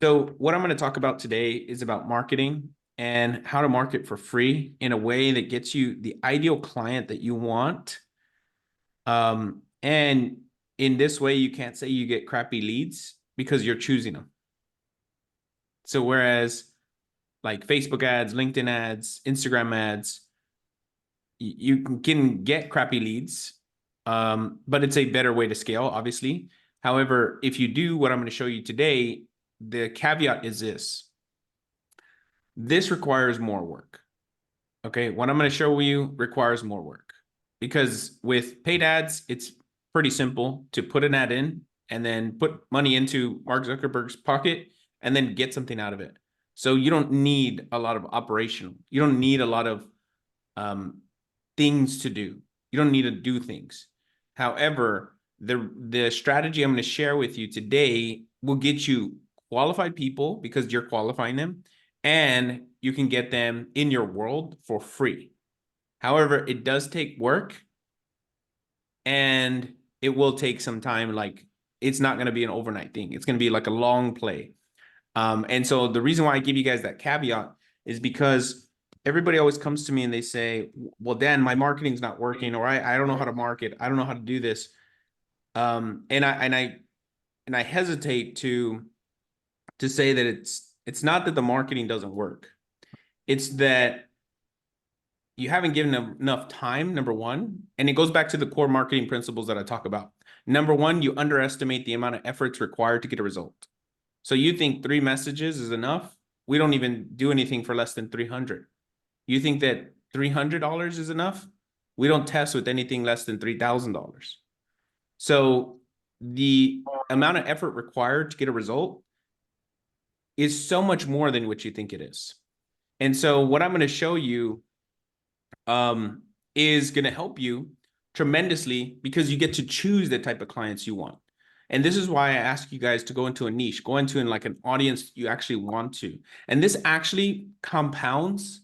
So what I'm going to talk about today is about marketing and how to market for free in a way that gets you the ideal client that you want. And in this way, you can't say you get crappy leads because you're choosing them. So whereas like Facebook ads, LinkedIn ads, Instagram ads, you can get crappy leads, but it's a better way to scale, obviously. However, if you do what I'm going to show you today, the caveat is this requires more work. Okay, what I'm going to show you requires more work because with paid ads, it's pretty simple to put an ad in and then put money into Mark Zuckerberg's pocket and then get something out of it. So you don't need a lot of operational. You don't need a lot of things to do. You don't need to do things. However, the strategy I'm going to share with you today will get you qualified people because you're qualifying them, and you can get them in your world for free. However, it does take work and it will take some time. Like, it's not going to be an overnight thing. It's going to be like a long play. And so the reason why I give you guys that caveat is because everybody always comes to me and they say, well, Dan, my marketing's not working, or I don't know how to market. I don't know how to do this. And I hesitate to say that it's not that the marketing doesn't work. It's that you haven't given them enough time, number one. And it goes back to the core marketing principles that I talk about. Number one, you underestimate the amount of efforts required to get a result. So you think 3 messages is enough? We don't even do anything for less than 300. You think that $300 is enough? We don't test with anything less than $3,000. So the amount of effort required to get a result is so much more than what you think it is. And so what I'm going to show you is going to help you tremendously because you get to choose the type of clients you want. And this is why I ask you guys to go into a niche, go into like an audience you actually want to. And this actually compounds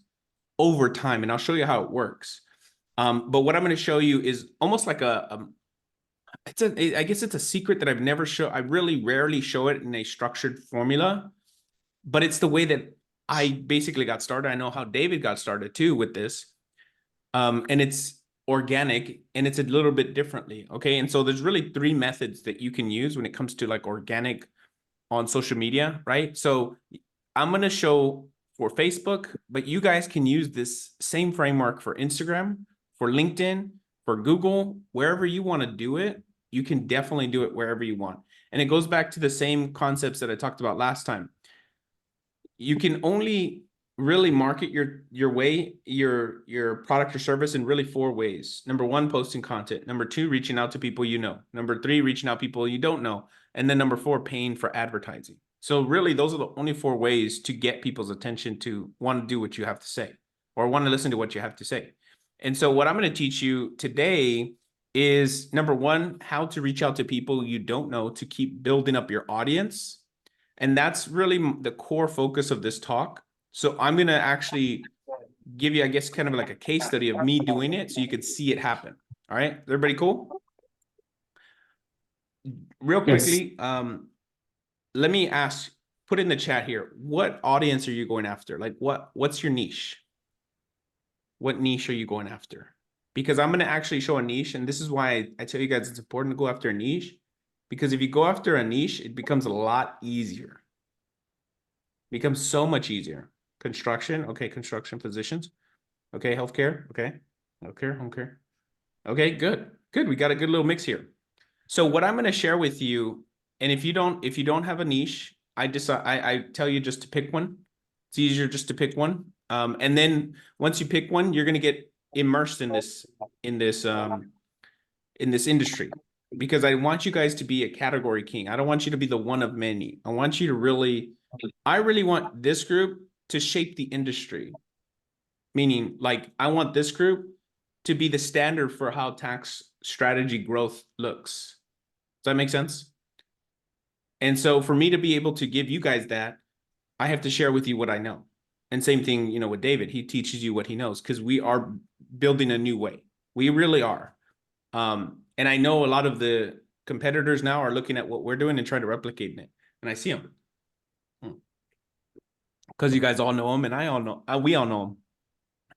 over time. And I'll show you how it works. But what I'm going to show you is almost like I guess it's a secret that I've never shown. I really rarely show it in a structured formula, but it's the way that I basically got started. I know how David got started too with this. And it's organic and it's a little bit differently. Okay. And so there's really 3 methods that you can use when it comes to like organic on social media, right? So I'm going to show for Facebook, but you guys can use this same framework for Instagram, for LinkedIn, for Google, wherever you want to do it. You can definitely do it wherever you want. And it goes back to the same concepts that I talked about last time. You can only really market your product or service in really 4 ways. Number 1, posting content. Number 2, reaching out to people you know. Number 3, reaching out to people you don't know. And then number 4, paying for advertising. So really, those are the only 4 ways to get people's attention to want to do what you have to say or want to listen to what you have to say. And so what I'm going to teach you today is, number 1, how to reach out to people you don't know to keep building up your audience. And that's really the core focus of this talk. So I'm going to actually give you, I guess, kind of like a case study of me doing it so you could see it happen. All right. Everybody cool? Real quickly, let me ask, put in the chat here, what audience are you going after? Like what's your niche? What niche are you going after? Because I'm going to actually show a niche. And this is why I tell you guys it's important to go after a niche. Because if you go after a niche, it becomes a lot easier. It becomes so much easier. Construction, okay, construction physicians. Okay, healthcare, okay. Healthcare, home care. Okay, good. Good. We got a good little mix here. So what I'm going to share with you, and if you don't have a niche, I tell you just to pick one. It's easier just to pick one. And then once you pick one, you're going to get immersed in this industry, because I want you guys to be a category king. I don't want you to be the one of many. I want you to I really want this group to shape the industry. Meaning, like, I want this group to be the standard for how tax strategy growth looks. Does that make sense? And so for me to be able to give you guys that, I have to share with you what I know. And same thing, with David, he teaches you what he knows, because we are building a new way. We really are. And I know a lot of the competitors now are looking at what we're doing and trying to replicate it. And I see them. because you guys all know him and I all know, we all know him.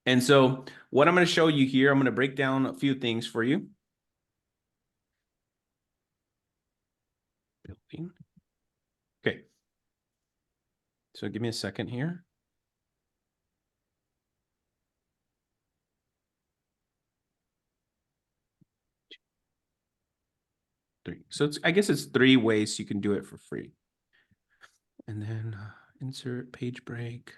And so what I'm going to show you here, I'm going to break down a few things for you. Building. Okay. So give me a second here. Three. So it's, I guess it's 3 ways you can do it for free. And then insert page break.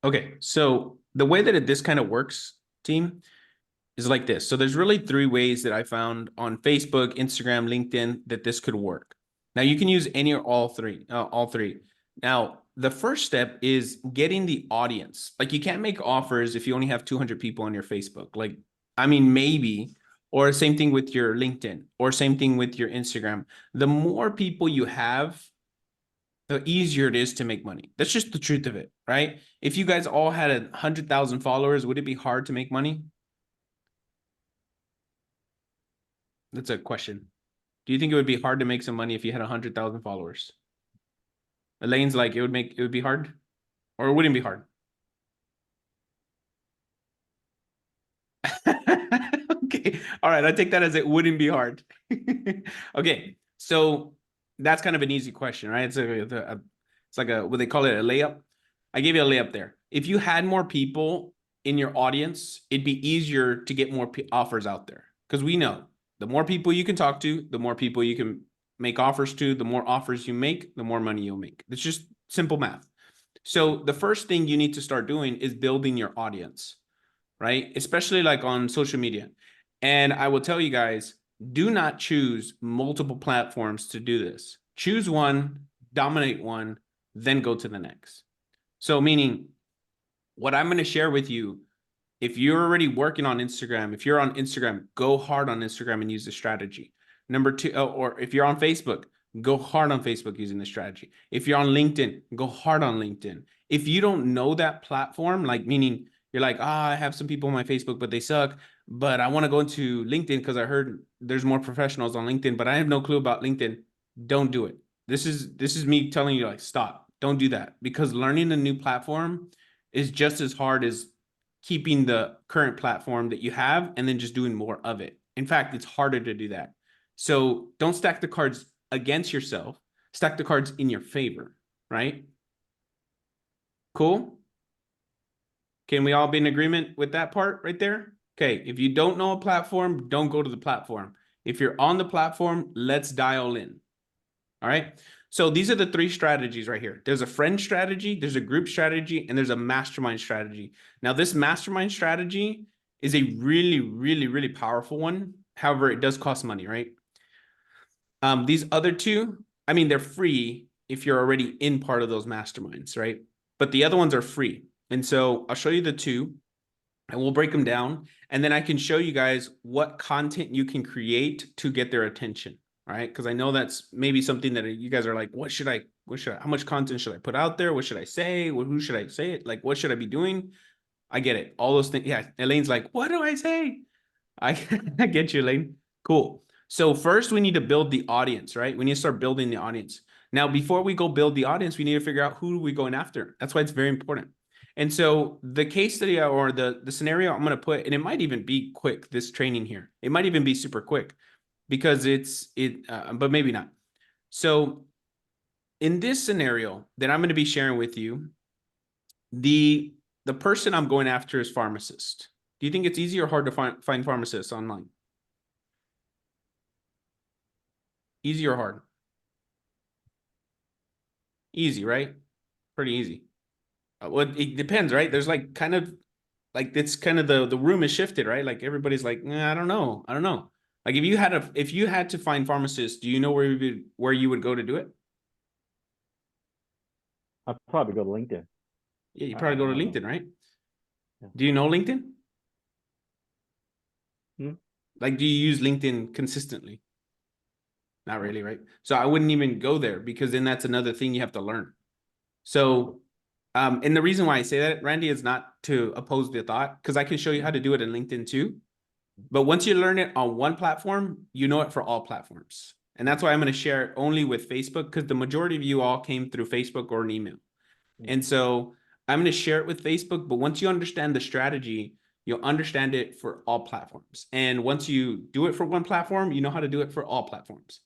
Okay, so the way that this kind of works, team, is like this. So there's really 3 ways that I found on Facebook, Instagram, LinkedIn that this could work. Now you can use any or all three. Now, the first step is getting the audience. Like you can't make offers if you only have 200 people on your Facebook. Like, I mean, maybe, or same thing with your LinkedIn, or same thing with your Instagram. The more people you have, the easier it is to make money. That's just the truth of it, right? If you guys all had 100,000 followers, would it be hard to make money? That's a question. Do you think it would be hard to make some money if you had 100,000 followers? Elaine's like, it would be hard, or it wouldn't be hard. Okay. All right. I take that as it wouldn't be hard. Okay. So that's kind of an easy question, right? It's like a, what they call it, a layup. I gave you a layup there. If you had more people in your audience, it'd be easier to get more offers out there. Because we know the more people you can talk to, the more people you can make offers to, the more offers you make, the more money you'll make. It's just simple math. So the first thing you need to start doing is building your audience, right? Especially like on social media. And I will tell you guys, do not choose multiple platforms to do this. Choose one, dominate one, then go to the next. So meaning what I'm going to share with you, if you're already working on Instagram, if you're on Instagram, go hard on Instagram and use the strategy. Number 2, or if you're on Facebook, go hard on Facebook using the strategy. If you're on LinkedIn, go hard on LinkedIn. If you don't know that platform, like meaning you're like, I have some people on my Facebook, but they suck, but I want to go into LinkedIn because I heard there's more professionals on LinkedIn, but I have no clue about LinkedIn. Don't do it. This is me telling you, like, stop. Don't do that, because learning a new platform is just as hard as keeping the current platform that you have and then just doing more of it. In fact, it's harder to do that. So don't stack the cards against yourself, stack the cards in your favor, right? Cool. Can we all be in agreement with that part right there? Okay, if you don't know a platform, don't go to the platform. If you're on the platform, let's dial in. All right. So these are the 3 strategies right here. There's a friend strategy, there's a group strategy, and there's a mastermind strategy. Now, this mastermind strategy is a really, really, really powerful one. However, it does cost money, right? These other 2, I mean, they're free if you're already in part of those masterminds, right? But the other ones are free. And so I'll show you the 2 and we'll break them down. And then I can show you guys what content you can create to get their attention. Right? Because I know that's maybe something that you guys are like, how much content should I put out there? What should I say? Who should I say it? Like, what should I be doing? I get it. All those things. Yeah. Elaine's like, what do I say? I get you, Elaine. Cool. So first we need to build the audience, right? We need to start building the audience. Now, before we go build the audience, we need to figure out who are we going after. That's why it's very important. And so the case study or the scenario I'm going to put, and it might even be quick, this training here. It might even be super quick because but maybe not. So in this scenario that I'm going to be sharing with you, the person I'm going after is pharmacist. Do you think it's easy or hard to find pharmacists online? Easy or hard? Easy, right? Pretty easy. Well, it depends, right? There's like kind of like it's kind of the room is shifted, right? Like everybody's like, I don't know. I don't know. Like if you had to find pharmacists, do you know where you would go to do it? I'd probably go to LinkedIn. Yeah, you probably go to LinkedIn, right? Yeah. Do you know LinkedIn? Hmm? Like, do you use LinkedIn consistently? Not really, right? So I wouldn't even go there because then that's another thing you have to learn. So, and the reason why I say that, Randy, is not to oppose the thought, because I can show you how to do it in LinkedIn too. But once you learn it on one platform, you know it for all platforms. And that's why I'm going to share it only with Facebook, because the majority of you all came through Facebook or an email. And so I'm going to share it with Facebook, but once you understand the strategy, you'll understand it for all platforms. And once you do it for one platform, you know how to do it for all platforms.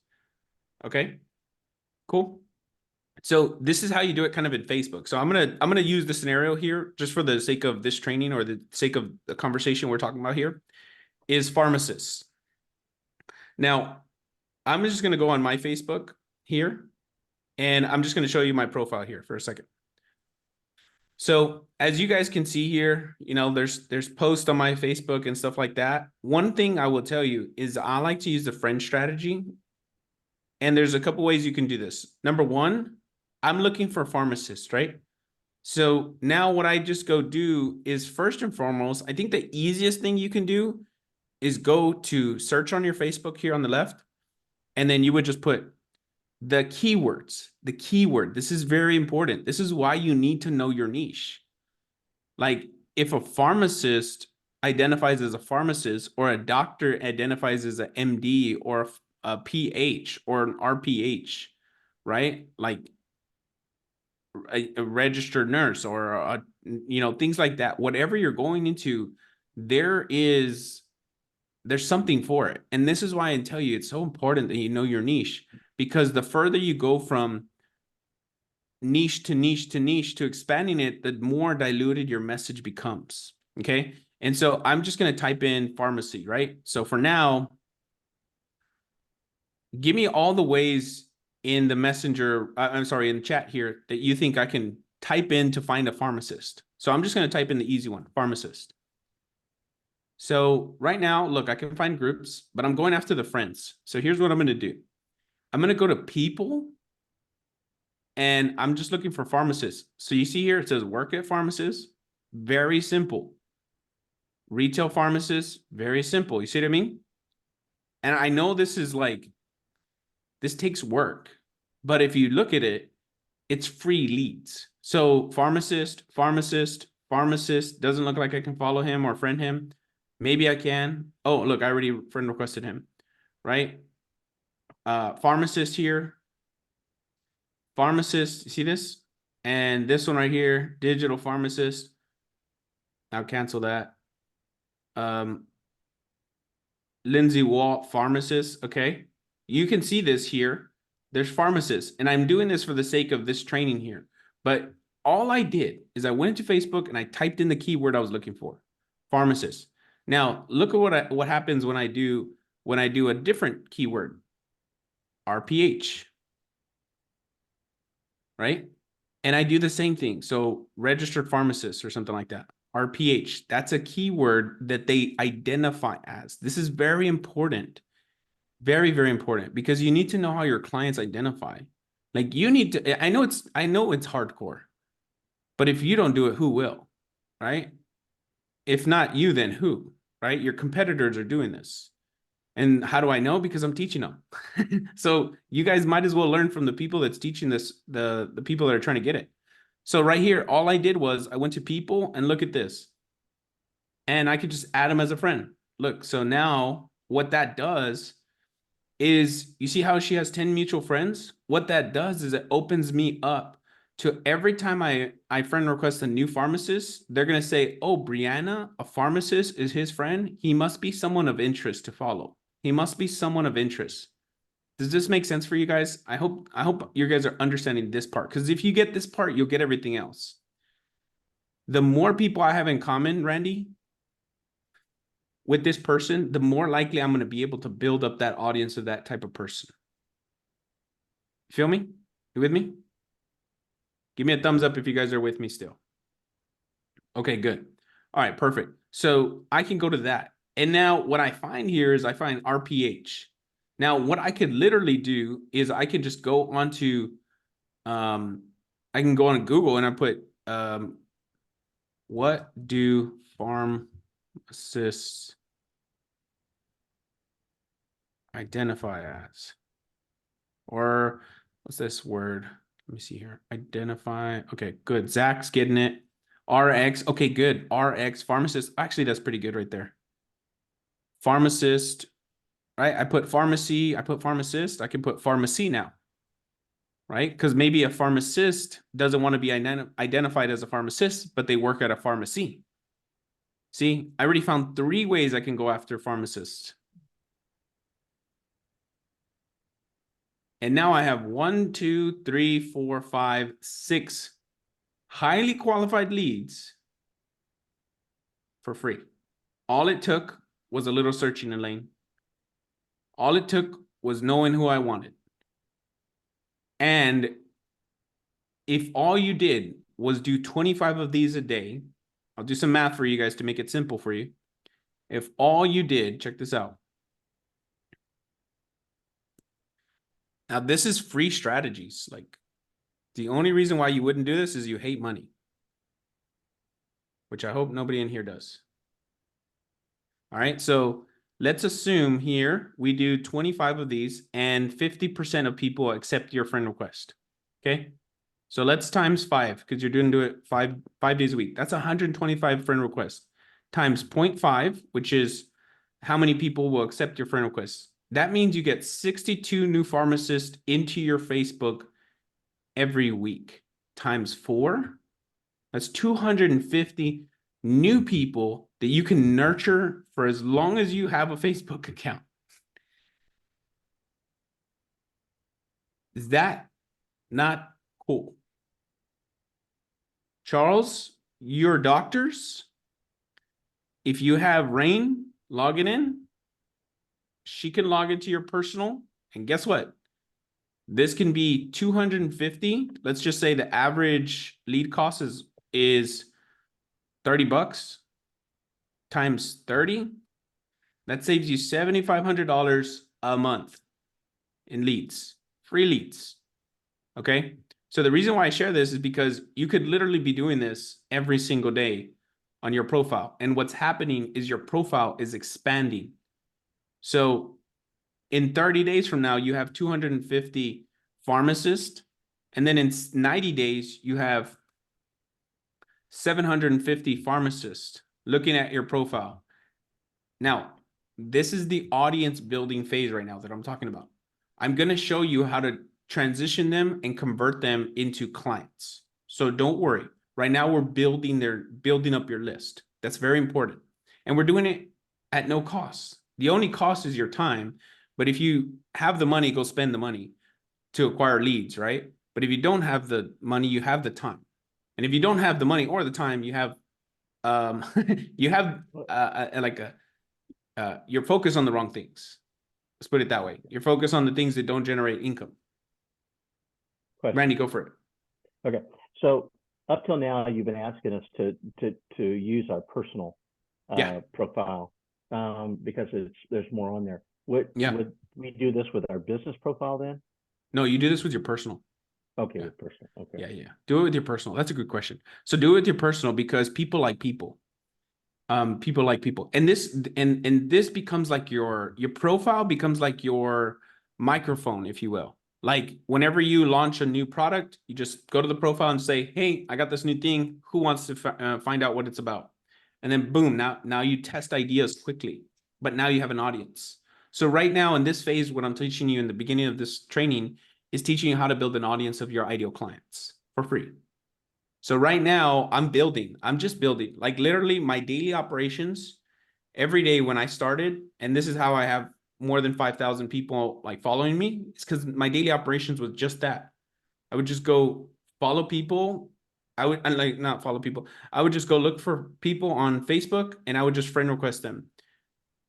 Okay, cool. So this is how you do it kind of in Facebook. So I'm gonna use the scenario here just for the sake of this training or the sake of the conversation we're talking about here is pharmacists. Now, I'm just gonna go on my Facebook here, and I'm just gonna show you my profile here for a second. So as you guys can see here, you know, there's posts on my Facebook and stuff like that. One thing I will tell you is I like to use the friend strategy. And there's a couple ways you can do this. Number one, I'm looking for pharmacists, right? So now what I just go do is first and foremost, I think the easiest thing you can do is go to search on your Facebook here on the left. And then you would just put the keywords, the keyword. This is very important. This is why you need to know your niche. Like if a pharmacist identifies as a pharmacist or a doctor identifies as an MD or a PH or an RPH, right? Like a registered nurse or a, you know, things like that. Whatever you're going into, there's something for it. And this is why I tell you it's so important that you know your niche, because the further you go from niche to niche to niche to expanding it, the more diluted your message becomes. Okay. And so I'm just going to type in pharmacy, right? So for now, give me all the ways in the messenger, I'm sorry, in the chat here that you think I can type in to find a pharmacist. So I'm just going to type in the easy one, pharmacist. So right now, look, I can find groups, but I'm going after the friends. So here's what I'm going to do. I'm going to go to people and I'm just looking for pharmacists. So you see here, it says work at pharmacists. Very simple. Retail pharmacists, very simple. You see what I mean? And I know this is like, this takes work, but if you look at it, it's free leads. So pharmacist, doesn't look like I can follow him or friend him. Maybe I can. Oh, look, I already friend requested him, right? Pharmacist here. Pharmacist, you see this? And this one right here, digital pharmacist. I'll cancel that. Lindsay Walt, pharmacist, okay? You can see this here. There's pharmacists, and I'm doing this for the sake of this training here. But all I did is I went to Facebook and I typed in the keyword I was looking for, pharmacist. Now, look at what happens when I do a different keyword, RPH, right? And I do the same thing. So registered pharmacist or something like that. RPH, that's a keyword that they identify as. This is very important. Very, very important, because you need to know how your clients identify. Like you need to, I know it's hardcore, but if you don't do it, who will, right? If not you, then who, right? Your competitors are doing this. And how do I know? Because I'm teaching them. So you guys might as well learn from the people that's teaching this, the people that are trying to get it. So right here, all I did was I went to people and look at this. And I could just add them as a friend. Look, so now what that does is, you see how she has 10 mutual friends? What that does is it opens me up to every time I friend request a new pharmacist, they're going to say, oh, Brianna, a pharmacist is his friend. He must be someone of interest to follow. He must be someone of interest. Does this make sense for you guys? I hope you guys are understanding this part, because if you get this part, you'll get everything else. The more people I have in common, Randy, with this person, the more likely I'm going to be able to build up that audience of that type of person. Feel me? You with me? Give me a thumbs up if you guys are with me still. Okay, good. All right, perfect. So I can go to that. And now what I find here is I find RPH. Now, what I could literally do is I can just go onto, I can go on Google and I put, what do pharmacists identify as? Or what's this word? Let me see here. Identify. Okay, good. Zach's getting it. RX. Okay, good. RX. Pharmacist. Actually, that's pretty good right there. Pharmacist. right? I put pharmacy, I put pharmacist, I can put pharmacy now, right? Because maybe a pharmacist doesn't want to be identified as a pharmacist, but they work at a pharmacy. See, I already found 3 ways I can go after pharmacists. And now I have 1, 2, 3, 4, 5, 6 highly qualified leads for free. All it took was a little searching, Elaine. All it took was knowing who I wanted. And if all you did was do 25 of these a day, I'll do some math for you guys to make it simple for you. If all you did, check this out. Now, this is free strategies. Like, the only reason why you wouldn't do this is you hate money, which I hope nobody in here does. All right, so let's assume here we do 25 of these and 50% of people accept your friend request. Okay, so let's times 5 because you're doing it five days a week. That's 125 friend requests times 0.5, which is how many people will accept your friend request. That means you get 62 new pharmacists into your Facebook every week times 4. That's 250 new people that you can nurture for as long as you have a Facebook account. Is that not cool? Charles, your doctors, if you have Rain logging in, she can log into your personal, and guess what? This can be 250. Let's just say the average lead cost is $30 times 30. That saves you $7,500 a month in leads, free leads. Okay. So the reason why I share this is because you could literally be doing this every single day on your profile. And what's happening is your profile is expanding. So in 30 days from now, you have 250 pharmacists. And then in 90 days, you have 750 pharmacists looking at your profile. Now, this is the audience building phase right now that I'm talking about. I'm going to show you how to transition them and convert them into clients. So don't worry. Right now, we're building up your list. That's very important. And we're doing it at no cost. The only cost is your time. But if you have the money, go spend the money to acquire leads, right? But if you don't have the money, you have the time. And if you don't have the money or the time, you have you're focused on the wrong things. Let's put it that way. You're focused on the things that don't generate income. Question. Randy, go for it. Okay, so up till now, you've been asking us to use our personal profile because there's more on there. Would we do this with our business profile then? No, you do this with your personal. Okay, with personal. Okay. Yeah. Do it with your personal. That's a good question. So do it with your personal because people like people. People like people. And this becomes like your profile becomes like your microphone, if you will. Like whenever you launch a new product, you just go to the profile and say, hey, I got this new thing. Who wants to find out what it's about? And then boom, now you test ideas quickly, but now you have an audience. So right now in this phase, what I'm teaching you in the beginning of this training is teaching you how to build an audience of your ideal clients for free. So right now I'm just building, like literally my daily operations every day when I started, and this is how I have more than 5,000 people like following me. It's because my daily operations was just that. I would just go follow people. I would not follow people. I would just go look for people on Facebook and I would just friend request them.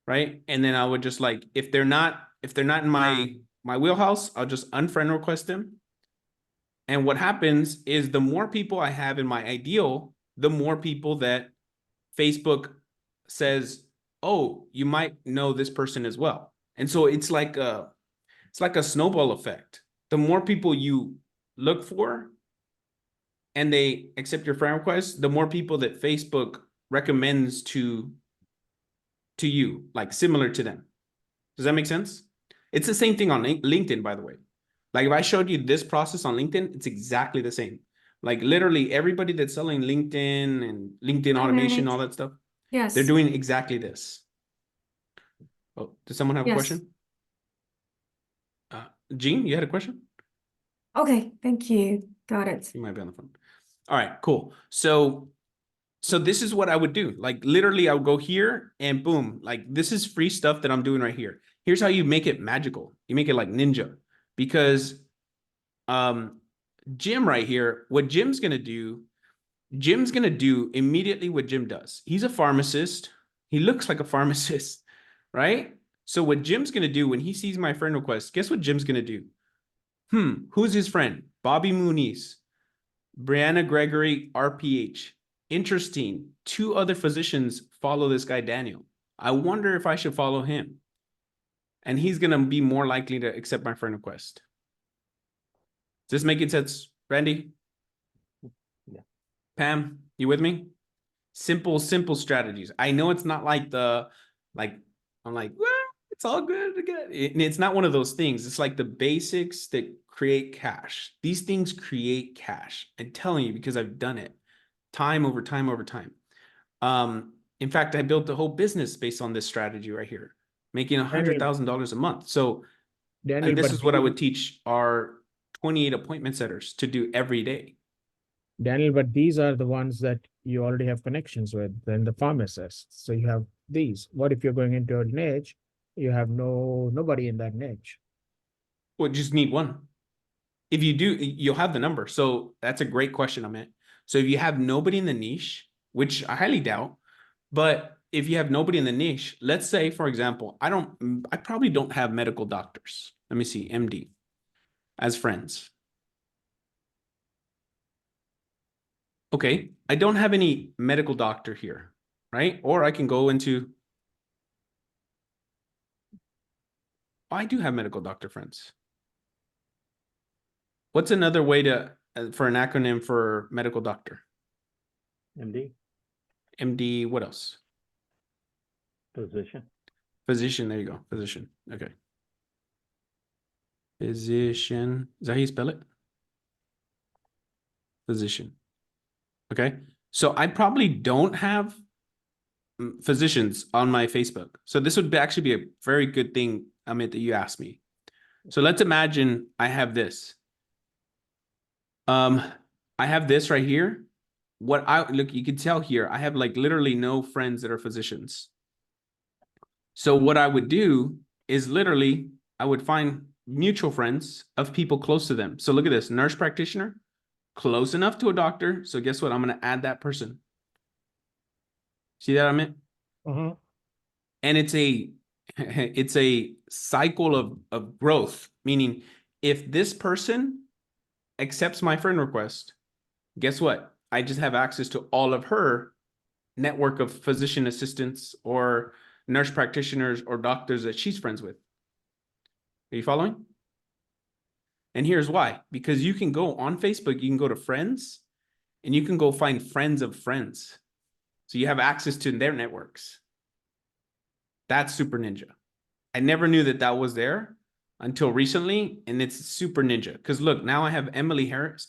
Right. And then I would just like, if they're not in my wheelhouse, I'll just unfriend request them. And what happens is the more people I have in my ideal, the more people that Facebook says, oh, you might know this person as well. And so it's like a snowball effect. The more people you look for and they accept your friend request, the more people that Facebook recommends to you, like similar to them. Does that make sense? It's the same thing on LinkedIn, by the way. Like if I showed you this process on LinkedIn, it's exactly the same. Like literally everybody that's selling LinkedIn and LinkedIn automation, all that stuff. Yes. They're doing exactly this. Oh, does someone have a Yes. question? Jean, you had a question? Okay, thank you. Got it. You might be on the phone. All right, cool. So this is what I would do. Like literally I would go here and boom, like this is free stuff that I'm doing right here. Here's how you make it magical. You make it like ninja, because Jim right here, what Jim's going to do immediately what Jim does. He's a pharmacist. He looks like a pharmacist, right? So what Jim's going to do when he sees my friend request, guess what Jim's going to do? Who's his friend? Bobby Muniz, Brianna Gregory, RPH. Interesting. 2 other physicians follow this guy, Daniel. I wonder if I should follow him. And he's going to be more likely to accept my friend request. Is this making sense, Randy? Yeah. Pam, you with me? Simple strategies. I know it's not like I'm like, well, it's all good again. It's not one of those things. It's like the basics that create cash. These things create cash. I'm telling you, because I've done it time over time over time. In fact, I built the whole business based on this strategy right here, making $100,000 a month. So Daniel, this is what I would teach our 28 appointment setters to do every day. Daniel, but these are the ones that you already have connections with, then the pharmacists. So you have these. What if you're going into a niche? You have nobody in that niche. Well, just need one. If you do, you'll have the number. So that's a great question, Amit. So if you have nobody in the niche, which I highly doubt, but if you have nobody in the niche, let's say, for example, I probably don't have medical doctors. Let me see, MD as friends. Okay, I don't have any medical doctor here, right? Or I can go into, I do have medical doctor friends. What's another way to, for an acronym for medical doctor? MD. MD, what else? Physician. Physician, there you go, physician, okay. Physician, is that how you spell it? Physician. Okay, so I probably don't have physicians on my Facebook. So this would actually be a very good thing, Amit, that you asked me. So let's imagine I have this. I have this right here. Look, you can tell here, I have like literally no friends that are physicians. So what I would do is literally, I would find mutual friends of people close to them. So look at this, nurse practitioner, close enough to a doctor. So guess what? I'm going to add that person. See that, Amit? And it's a cycle of growth, meaning if this person accepts my friend request, guess what? I just have access to all of her network of physician assistants or nurse practitioners or doctors that she's friends with. Are you following? And here's why. Because you can go on Facebook, you can go to friends, and you can go find friends of friends. So you have access to their networks. That's super ninja. I never knew that that was there until recently, and it's super ninja. Because look, now I have Emily Harris,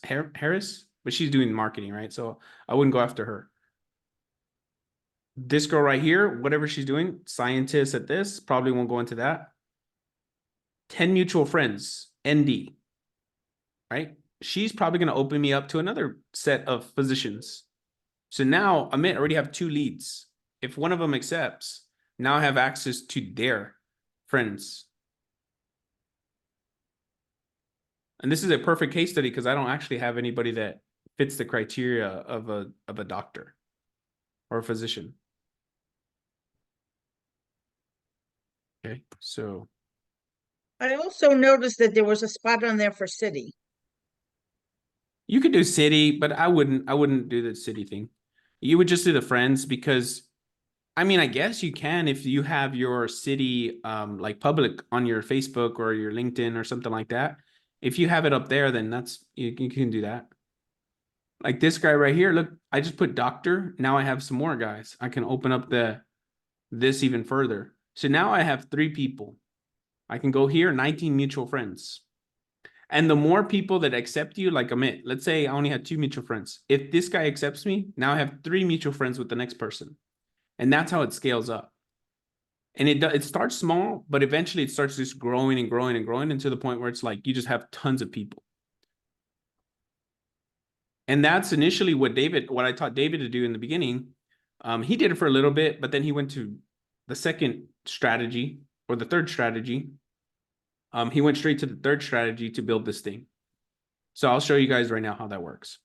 but she's doing marketing, right? So I wouldn't go after her. This girl right here, whatever she's doing, scientist at this, probably won't go into that. 10 mutual friends, ND, right? She's probably going to open me up to another set of physicians. So now I already have 2 leads. If one of them accepts, now I have access to their friends. And this is a perfect case study because I don't actually have anybody that fits the criteria of a doctor or a physician. Okay, so I also noticed that there was a spot on there for city. you could do city, but I wouldn't do the city thing. You would just do the friends because I mean, I guess you can if you have your city like public on your Facebook or your LinkedIn or something like that. If you have it up there, then that's you can do that. Like this guy right here, look, I just put doctor. Now I have some more guys. I can open up this even further. So now I have 3 people. I can go here, 19 mutual friends. And the more people that accept you, like Amit, let's say I only had 2 mutual friends. If this guy accepts me, now I have 3 mutual friends with the next person. And that's how it scales up. And it starts small, but eventually it starts just growing and growing and growing, and to the point where it's like you just have tons of people. And that's initially what I taught David to do in the beginning. He did it for a little bit, but then he went to the second strategy or the third strategy. He went straight to the third strategy to build this thing. So I'll show you guys right now how that works.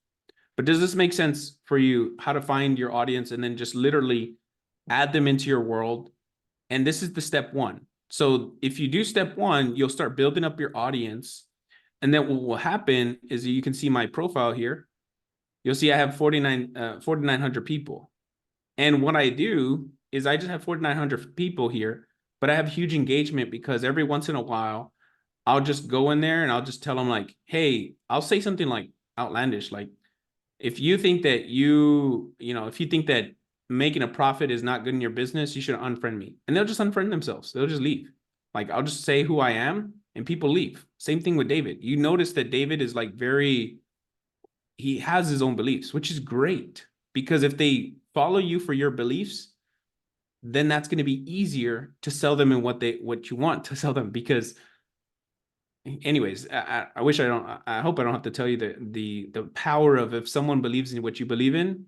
But does this make sense for you, how to find your audience and then just literally add them into your world? And this is the step one. So if you do step one, you'll start building up your audience. And then what will happen is you can see my profile here. You'll see I have 4,900 people. And what I do is I just have 4,900 people here, but I have huge engagement because every once in a while, I'll just go in there and I'll just tell them like, hey, I'll say something like outlandish. Like, if you think that if you think that making a profit is not good in your business, you should unfriend me. And they'll just unfriend themselves. They'll just leave. Like, I'll just say who I am and people leave. Same thing with David. You notice that David is like he has his own beliefs, which is great, because if they follow you for your beliefs, then that's going to be easier to sell them in what you want to sell them. Because anyways, I hope I don't have to tell you the power of, if someone believes in what you believe in,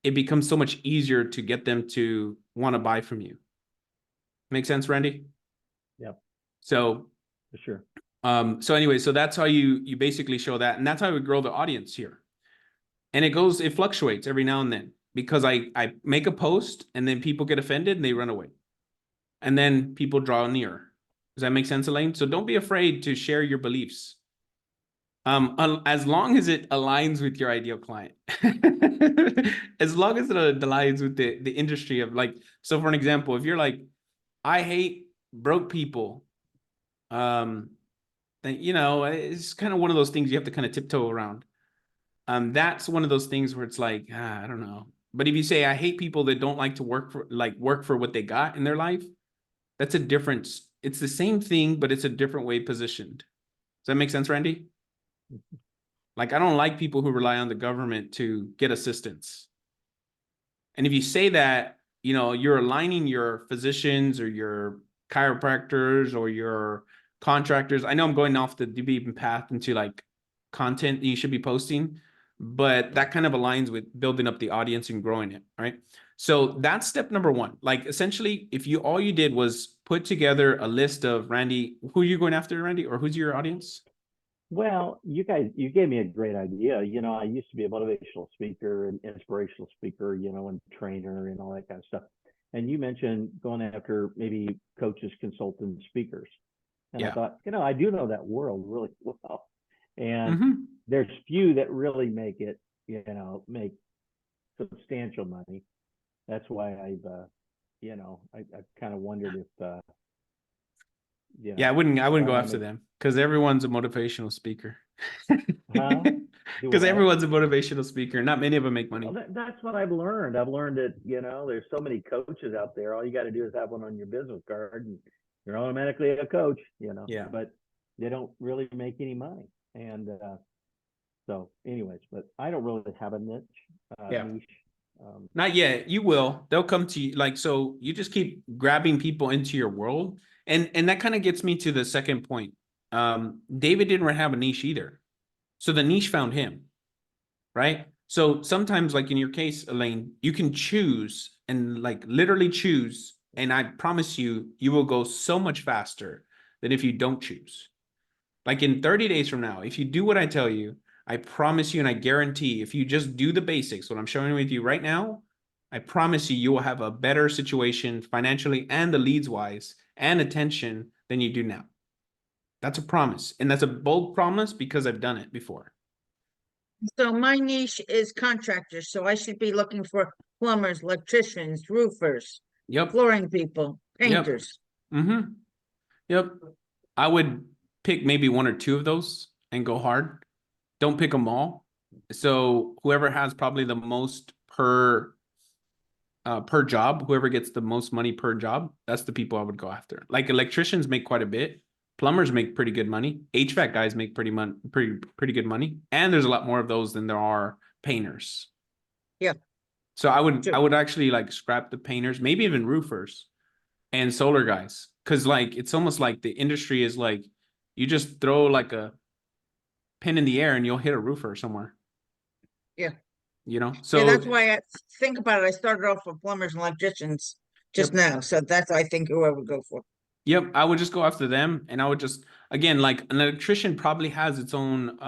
it becomes so much easier to get them to want to buy from you. Make sense, Randy? Yep. So For sure. So anyway, so that's how you basically show that, and that's how we grow the audience here. And it fluctuates every now and then, because I make a post and then people get offended and they run away. And then people draw near. Does that make sense, Elaine? So don't be afraid to share your beliefs. As long as it aligns with your ideal client. As long as it aligns with the industry of, like, so for an example, if you're like, I hate broke people, then, it's kind of one of those things you have to kind of tiptoe around. That's one of those things where it's like, I don't know. But if you say, I hate people that don't like to work for what they got in their life, that's a difference. It's the same thing, but it's a different way positioned. Does that make sense, Randy? Like, I don't like people who rely on the government to get assistance. And if you say that, you're aligning your physicians or your chiropractors or your contractors. I know I'm going off the beaten path into like content that you should be posting, but that kind of aligns with building up the audience and growing it, right? So that's step number one. Like, essentially, if all you did was put together a list of, Randy, who are you going after, Randy, or who's your audience? Well, you gave me a great idea. I used to be a motivational speaker and inspirational speaker, and trainer and all that kind of stuff. And you mentioned going after maybe coaches, consultants, speakers. And I thought, I do know that world really well. And there's few that really make it, make substantial money. That's why I've kind of wondered if, I wouldn't go after them, because everyone's a motivational speaker. Because everyone's a motivational speaker. Not many of them make money. Well, that's what I've learned. I've learned that, there's so many coaches out there. All you got to do is have one on your business card and you're automatically a coach, Yeah. But they don't really make any money. And so anyways, but I don't really have a niche. Niche. Not yet. You will. They'll come to you. Like, so you just keep grabbing people into your world. And that kind of gets me to the second point. David didn't have a niche either. So the niche found him, right? So sometimes, like in your case, Elaine, you can choose and like literally choose. And I promise you, you will go so much faster than if you don't choose. Like in 30 days from now, if you do what I tell you, I promise you, and I guarantee, if you just do the basics, what I'm showing with you right now, I promise you, you will have a better situation financially and the leads wise and attention than you do now. That's a promise. And that's a bold promise because I've done it before. So my niche is contractors. So I should be looking for plumbers, electricians, roofers, flooring people, painters. Yep. I would pick maybe one or two of those and go hard. Don't pick them all. So whoever has probably the most per job, whoever gets the most money per job, that's the people I would go after. Like electricians make quite a bit. Plumbers make pretty good money. HVAC guys make pretty good money. And there's a lot more of those than there are painters. Yeah. So I would actually like scrap the painters, maybe even roofers, and solar guys. Cause like, it's almost like the industry is like, you just throw like a pin in the air and you'll hit a roofer somewhere. Yeah. You know, Yeah, so that's why I think about it. I started off with plumbers and electricians just now, so that's I think who I would go for. yep, I would just go after them, and I would just, again, like an electrician probably has its own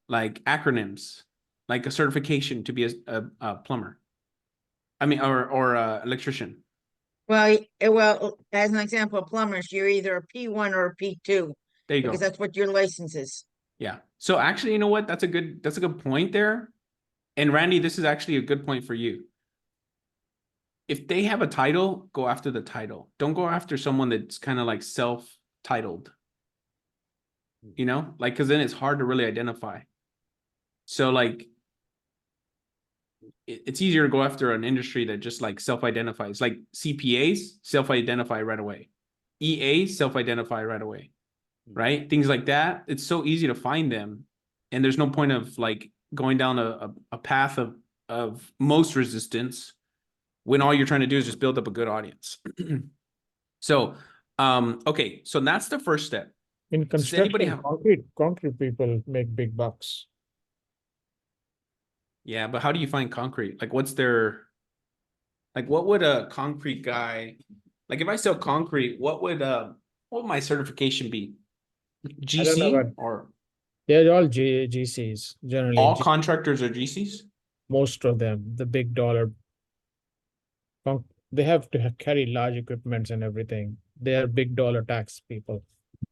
like acronyms, like a certification to be a plumber. I mean, or a electrician. Well, well, as an example, of plumbers, you're either a P1 or a P2 There you because go. that's what your license is. Yeah. So actually, you know what? That's a good point there. And Randy, this is actually a good point for you. If they have a title, go after the title. Don't go after someone that's kind of like self-titled. You know, like, because then it's hard to really identify. So like, it's easier to go after an industry that just like self-identifies. Like CPAs self-identify right away. EAs self-identify right away. Right? Things like that. It's so easy to find them. And there's no point of like going down a path of most resistance when all you're trying to do is just build up a good audience. So, okay, so that's the first step. In Does anybody construction, have? concrete people make big bucks. Yeah, but how do you find concrete? Like, what's their, like, what would a concrete guy, like, if I sell concrete, what would my certification be? I don't know GC about- or They're all GCs, generally. all contractors are GCs? Most of them, the big dollar. They have to carry large equipments and everything. They are big dollar tax people.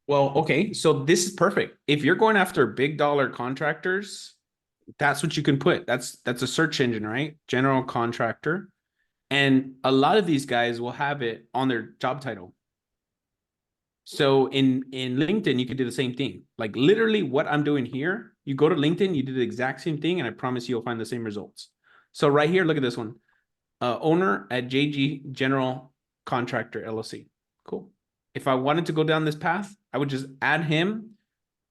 Well, okay, so this is perfect. If you're going after big dollar contractors, that's what you can put. That's a search engine, right? General contractor. And a lot of these guys will have it on their job title. So in LinkedIn, you could do the same thing. Like literally what I'm doing here, you go to LinkedIn, you do the exact same thing, and I promise you'll find the same results. So right here, look at this one. Owner at JG General Contractor LLC. Cool. If I wanted to go down this path, I would just add him.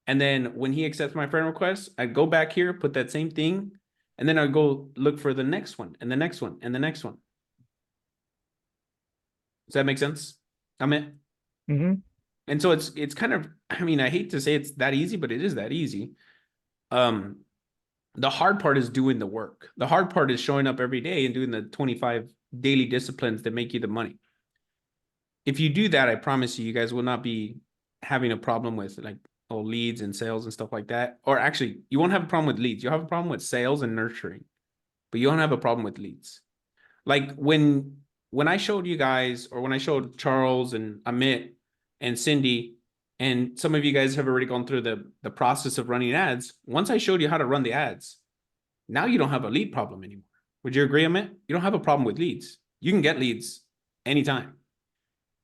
And then when he accepts my friend request, I'd go back here, put that same thing, and then I'd go look for the next one and the next one and the next one. Does that make sense? Amit? Mm-hmm. And so it's kind of, I mean, I hate to say it's that easy, but it is that easy. The hard part is doing the work. The hard part is showing up every day and doing the 25 daily disciplines that make you the money. If you do that, I promise you, you guys will not be having a problem with like leads and sales and stuff like that. Or actually, you won't have a problem with leads. You'll have a problem with sales and nurturing, but you won't have a problem with leads. Like when I showed you guys, or when I showed Charles and Amit and Cindy, and some of you guys have already gone through the process of running ads. Once I showed you how to run the ads, now you don't have a lead problem anymore. Would you agree, Amit? You don't have a problem with leads. You can get leads anytime.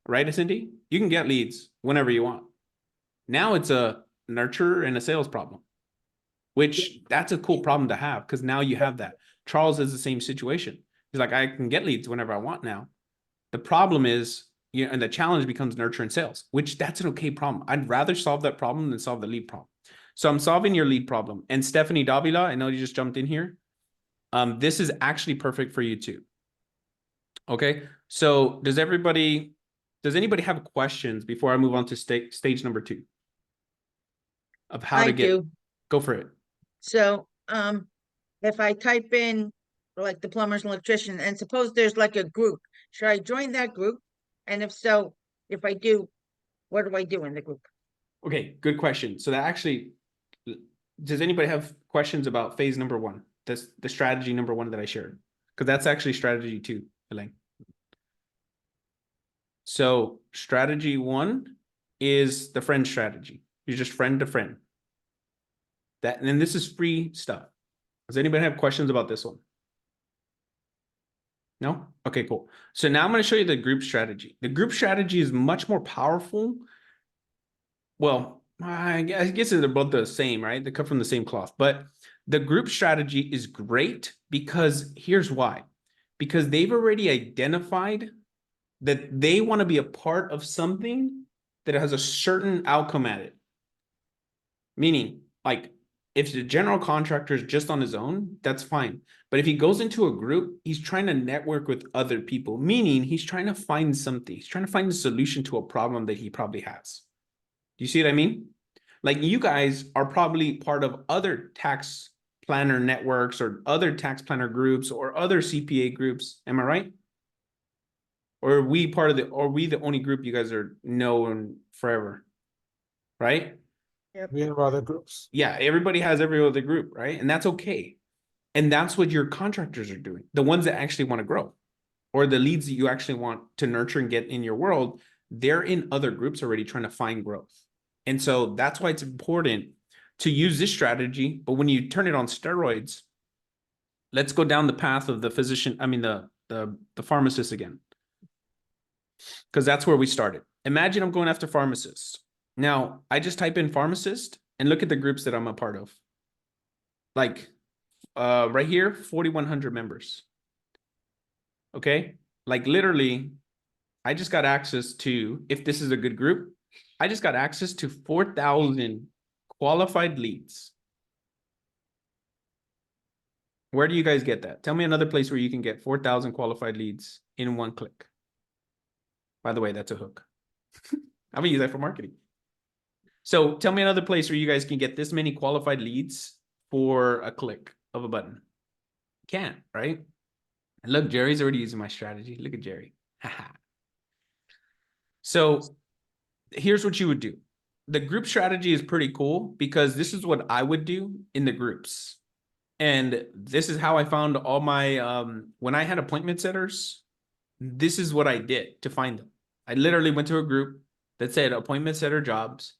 Right, Cindy? You can get leads whenever you want. Now it's a nurture and a sales problem, which that's a cool problem to have because now you have that. Charles is the same situation. He's like, I can get leads whenever I want now. The problem is, you know, and the challenge becomes nurture and sales, which that's an okay problem. I'd rather solve that problem than solve the lead problem. So I'm solving your lead problem. And Stephanie Davila, I know you just jumped in here. This is actually perfect for you too. Okay. So does anybody have questions before I move on to stage number 2 of how to get, go for it. So, if I type in like the plumbers and electrician, and suppose there's like a group, should I join that group? And if so, if I do, what do I do in the group? Okay, good question. So that actually, does anybody have questions about phase number 1? The strategy number 1 that I shared? Because that's actually strategy 2, Elaine. So strategy 1 is the friend strategy. You just friend to friend. That, and then this is free stuff. Does anybody have questions about this one? No? Okay, cool. So now I'm going to show you the group strategy. The group strategy is much more powerful. Well, I guess they're both the same, right? They come from the same cloth. But the group strategy is great because here's why. Because they've already identified that they want to be a part of something that has a certain outcome at it. Meaning, like, If the general contractor is just on his own, that's fine. But if he goes into a group, he's trying to network with other people, meaning he's trying to find something. He's trying to find a solution to a problem that he probably has. Do you see what I mean? Like you guys are probably part of other tax planner networks or other tax planner groups or other CPA groups. Am I right? Or are we part of or are we the only group you guys are known forever? Right? We have other groups. Yeah, everybody has every other group, right? And that's okay. And that's what your contractors are doing. The ones that actually want to grow or the leads that you actually want to nurture and get in your world, they're in other groups already trying to find growth. And so that's why it's important to use this strategy. But when you turn it on steroids, let's go down the path of the physician, I mean, the pharmacist again. Because that's where we started. Imagine I'm going after pharmacists. Now, I just type in pharmacist and look at the groups that I'm a part of. Like right here, 4,100 members. Okay? Like literally, I just got access to, if this is a good group, I just got access to 4,000 qualified leads. Where do you guys get that? Tell me another place where you can get 4,000 qualified leads in one click. By the way, that's a hook. I'm gonna use that for marketing. So tell me another place where you guys can get this many qualified leads for a click of a button. Can't, right? And look, Jerry's already using my strategy. Look at Jerry. So here's what you would do. The group strategy is pretty cool because this is what I would do in the groups. And this is how I found all my, when I had appointment setters, this is what I did to find them. I literally went to a group that said appointment setter jobs.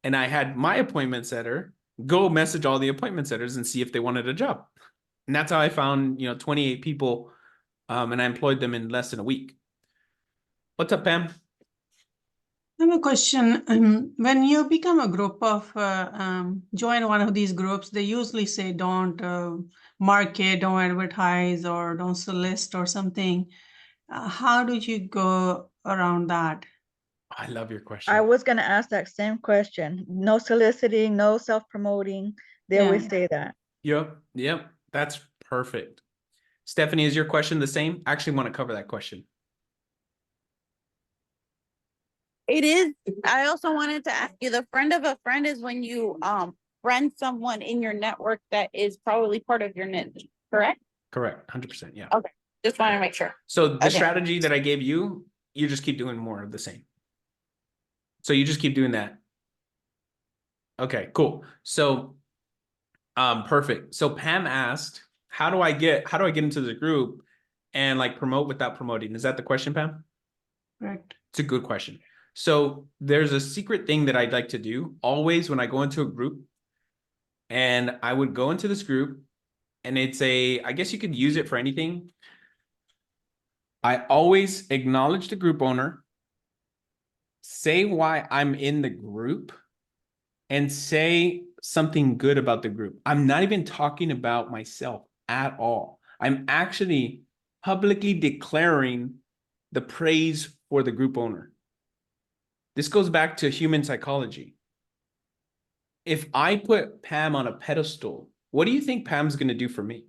And I had my appointment setter go message all the appointment setters and see if they wanted a job. And that's how I found, 28 people. And I employed them in less than a week. What's up, Pam? I have a question. When you become a group of, join one of these groups, they usually say don't market, don't advertise, or don't solicit or something. How do you go around that? I love your question. I was gonna ask that same question. No soliciting, no self-promoting. They always say that. Yep. That's perfect. Stephanie, is your question the same? I actually want to cover that question. It is. I also wanted to ask you, the friend of a friend is when you friend someone in your network that is probably part of your niche, correct? Correct. 100%. Yeah. Okay. Just want to make sure. So the Okay. strategy that I gave you, you just keep doing more of the same. So you just keep doing that. Okay, cool. So perfect. So Pam asked, how do I get into the group and like promote without promoting? Is that the question, Pam? Correct. It's a good question. So there's a secret thing that I'd like to do always when I go into a group, and I would go into this group and it's I guess you could use it for anything. I always acknowledge the group owner, say why I'm in the group, and say something good about the group. I'm not even talking about myself at all. I'm actually publicly declaring the praise for the group owner. This goes back to human psychology. If I put Pam on a pedestal, what do you think Pam's going to do for me?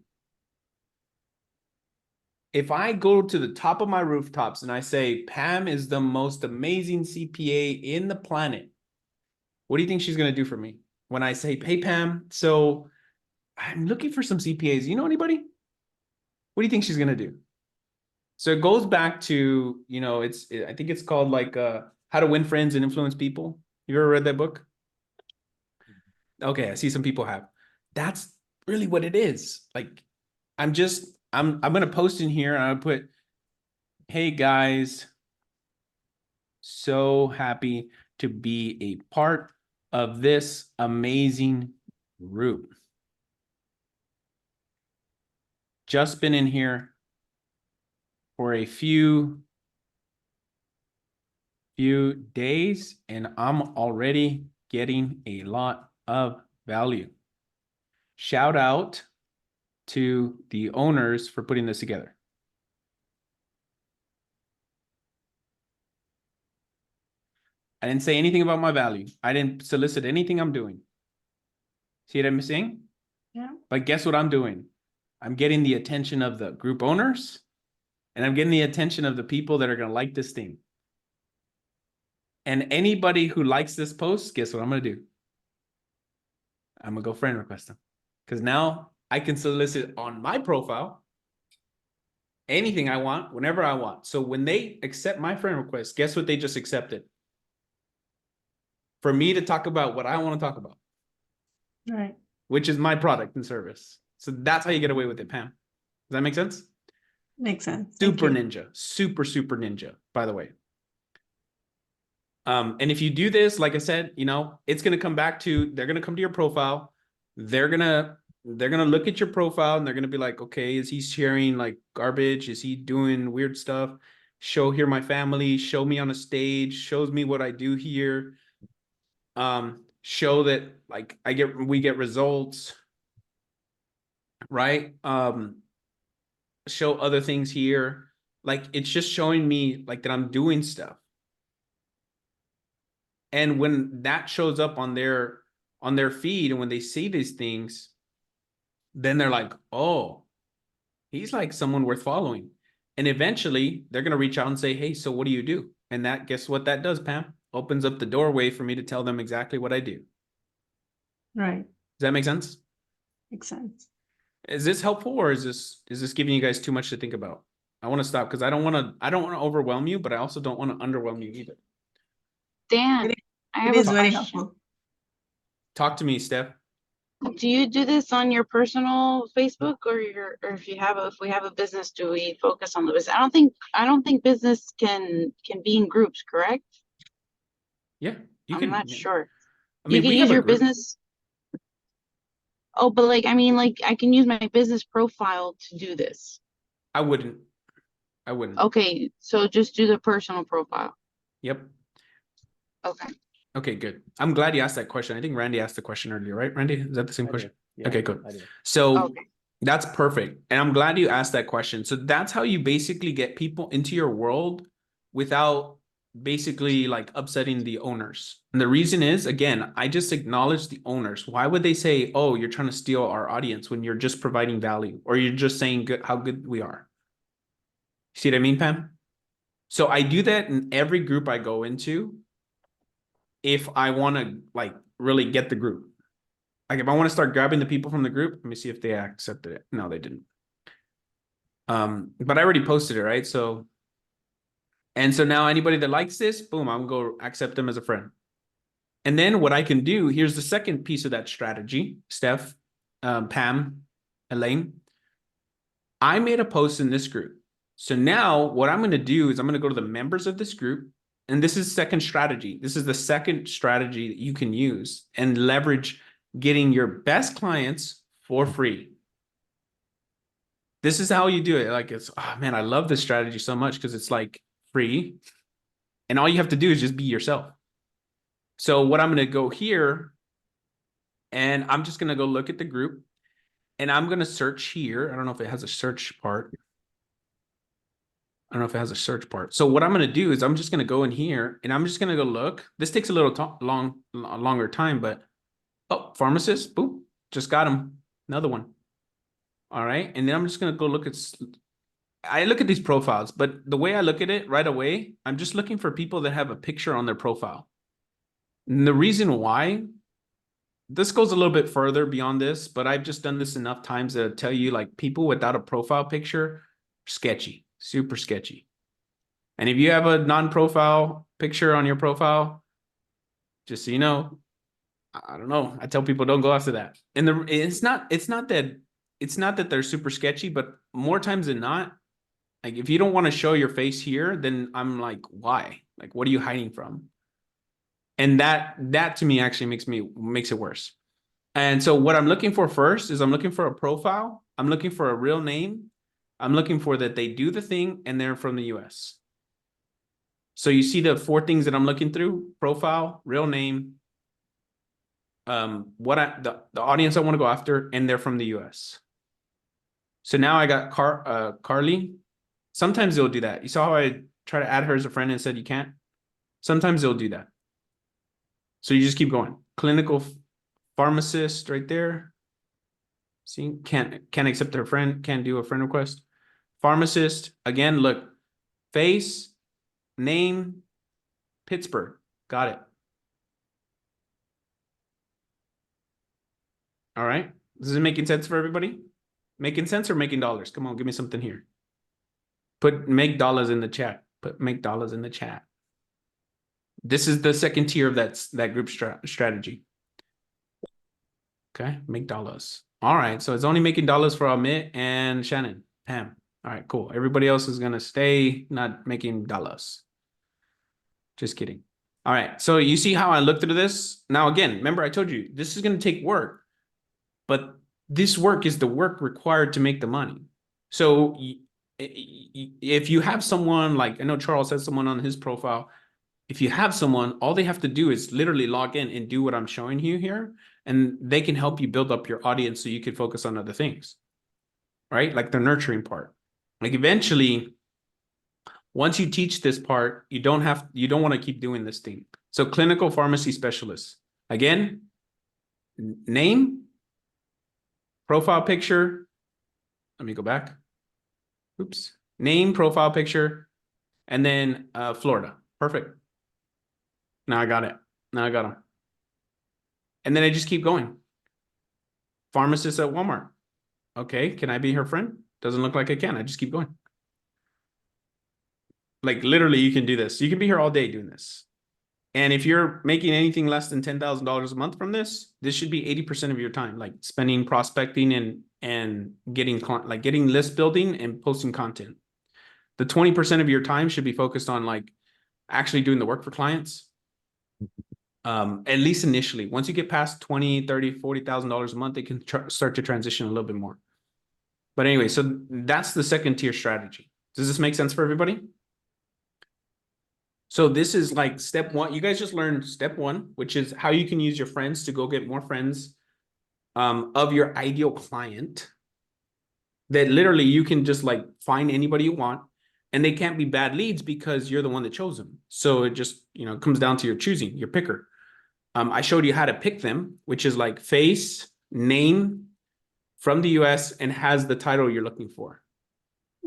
If I go to the top of my rooftops and I say, Pam is the most amazing CPA in the planet, what do you think she's going to do for me? When I say, hey, Pam, so I'm looking for some CPAs. You know anybody? What do you think she's going to do? So it goes back to, I think it's called like How to Win Friends and Influence People. You ever read that book? Okay, I see some people have. That's really what it is. Like, I'm going to post in here and I'll put, hey guys, so happy to be a part of this amazing group. Just been in here for a few days and I'm already getting a lot of value. Shout out to the owners for putting this together. I didn't say anything about my value. I didn't solicit anything I'm doing. See what I'm saying? Yeah. But guess what I'm doing? I'm getting the attention of the group owners, and I'm getting the attention of the people that are going to like this thing. And anybody who likes this post, guess what I'm going to do? I'm going to go friend request them. Because now I can solicit on my profile anything I want, whenever I want. So when they accept my friend request, guess what they just accepted? For me to talk about what I want to talk about, Right. which is my product and service. So that's how you get away with it, Pam. Does that make sense? Makes sense. Thank Super you. ninja, super ninja, by the way. And if you do this, like I said, you know, it's going to come back to, they're going to come to your profile. They're going to look at your profile and they're going to be like, okay, is he sharing like garbage? Is he doing weird stuff? Show here my family, show me on a stage, shows me what I do here. Show that like we get results, right? Show other things here. Like it's just showing me like that I'm doing stuff. And when that shows up on their feed and when they see these things, then they're like, oh, he's like someone worth following. And eventually they're going to reach out and say, hey, so what do you do? And that, guess what that does, Pam? Opens up the doorway for me to tell them exactly what I do. Right. Does that make sense? Makes sense. Is this helpful, or is this giving you guys too much to think about? I want to stop because I don't want to overwhelm you, but I also don't want to underwhelm you either. Dan, I have It a is very question. helpful. Talk to me, Steph. Do you do this on your personal Facebook or if we have a business, do we focus on the business? I don't think business can be in groups, correct? Yeah, you I'm can. not sure. I mean, You we can have use a your group. business. Oh, but like, I mean, like I can use my business profile to do this. I wouldn't. Okay, so just do the personal profile. Yep. Okay. Okay, good. I'm glad you asked that question. I think Randy asked the question earlier, right? Randy, is that the same I question? do. Yeah, Okay, good. I do. So Okay. that's perfect. And I'm glad you asked that question. So that's how you basically get people into your world without basically like upsetting the owners. And the reason is, again, I just acknowledge the owners. Why would they say, oh, you're trying to steal our audience when you're just providing value, or you're just saying how good we are? See what I mean, Pam? So I do that in every group I go into. If I want to like really get the group, like if I want to start grabbing the people from the group, let me see if they accepted it. No, they didn't. But I already posted it, right? So, and so now anybody that likes this, boom, I'm gonna go accept them as a friend. And then what I can do, here's the second piece of that strategy, Steph, Pam, Elaine. I made a post in this group. So now what I'm going to do is I'm going to go to the members of this group. And this is second strategy. This is the second strategy that you can use and leverage getting your best clients for free. This is how you do it. Like it's, oh man, I love this strategy so much because it's like free. And all you have to do is just be yourself. So what I'm going to go here and I'm just going to go look at the group and I'm going to search here. I don't know if it has a search part. So what I'm going to do is I'm just going to go in here and I'm just going to go look. This takes a little longer time, but oh, pharmacist, boom, just got him. Another one. All right. And then I'm just going to go look at, I look at these profiles, but the way I look at it right away, I'm just looking for people that have a picture on their profile. And the reason why, this goes a little bit further beyond this, but I've just done this enough times to tell you like people without a profile picture, sketchy. Super sketchy. And if you have a non-profile picture on your profile, just so you know, I don't know. I tell people don't go after that. And it's not that they're super sketchy, but more times than not, like if you don't want to show your face here, then I'm like, why? Like, what are you hiding from? And that to me actually makes it worse. And so what I'm looking for first is I'm looking for a profile. I'm looking for a real name. I'm looking for that they do the thing and they're from the US. So you see the 4 things that I'm looking through: profile, real name, the audience I want to go after, and they're from the US. So now I got Carly. Sometimes they'll do that. You saw how I try to add her as a friend and said you can't? Sometimes they'll do that. So you just keep going. Clinical Pharmacist right there. See, can't accept their friend, can't do a friend request. Pharmacist, again, look, face, name, Pittsburgh. Got it. All right. This is making sense for everybody? Making sense or making dollars? Come on, give me something here. Make dollars in the chat. Make dollars in the chat. This is the second tier of that group strategy. Okay, make dollars. All right, so it's only making dollars for Amit and Shannon. Pam. All right, cool. Everybody else is gonna stay not making dollars. Just kidding. All right, so you see how I looked through this? Now again, remember I told you this is gonna take work, but this work is the work required to make the money. So if you have someone like, I know Charles has someone on his profile. If you have someone, all they have to do is literally log in and do what I'm showing you here, and they can help you build up your audience so you can focus on other things, right? Like the nurturing part. Like eventually, once you teach this part, you don't want to keep doing this thing. So clinical pharmacy specialist, again, name, profile picture. Let me go back. Oops. Name, profile picture, and then Florida. Perfect. Now I got it. Now I got them. And then I just keep going. Pharmacist at Walmart. Okay, can I be her friend? Doesn't look like I can. I just keep going. Like literally, you can do this. You can be here all day doing this. And if you're making anything less than $10,000 a month from this, this should be 80% of your time, like spending prospecting and getting list building and posting content. The 20% of your time should be focused on like actually doing the work for clients. At least initially. Once you get past $20,000, $30,000, $40,000 a month, they can start to transition a little bit more. But anyway, so that's the second tier strategy. Does this make sense for everybody? So this is like step one. You guys just learned step one, which is how you can use your friends to go get more friends of your ideal client. That literally you can just like find anybody you want, and they can't be bad leads because you're the one that chose them. So it just, comes down to your choosing, your picker. I showed you how to pick them, which is like face, name from the US, and has the title you're looking for.